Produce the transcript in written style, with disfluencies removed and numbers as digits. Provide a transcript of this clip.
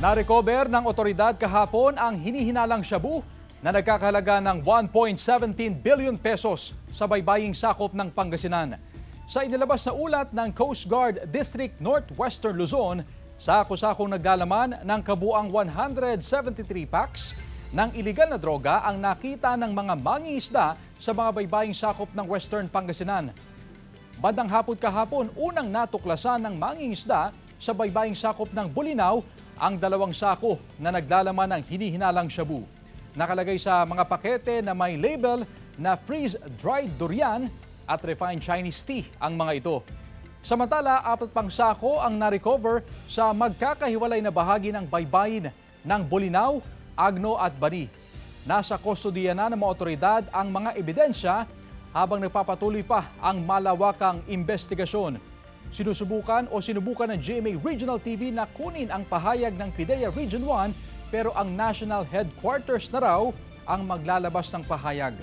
Na-recover ng otoridad kahapon ang hinihinalang shabu na nagkakahalaga ng 1.17 billion pesos sa baybaying sakop ng Pangasinan. Sa inilabas na ulat ng Coast Guard District Northwestern Luzon, sako-sakong naglalaman ng kabuang 173 packs ng iligal na droga ang nakita ng mga mangingisda sa mga baybaying sakop ng Western Pangasinan. Bandang hapon kahapon, unang natuklasan ng mangingisda sa baybaying sakop ng Bulinaw ang 2 sako na naglalaman ng hinihinalang shabu. Nakalagay sa mga pakete na may label na freeze-dried durian at refined Chinese tea ang mga ito. Samantala, 4 pang sako ang na-recover sa magkakahiwalay na bahagi ng baybayin ng Bulinaw, Agno at Bani. Nasa kustodiya na ng mga otoridad ang mga ebidensya habang nagpapatuloy pa ang malawakang investigasyon. Sinubukan ng GMA Regional TV na kunin ang pahayag ng PIDEA Region 1 pero ang National Headquarters na raw ang maglalabas ng pahayag.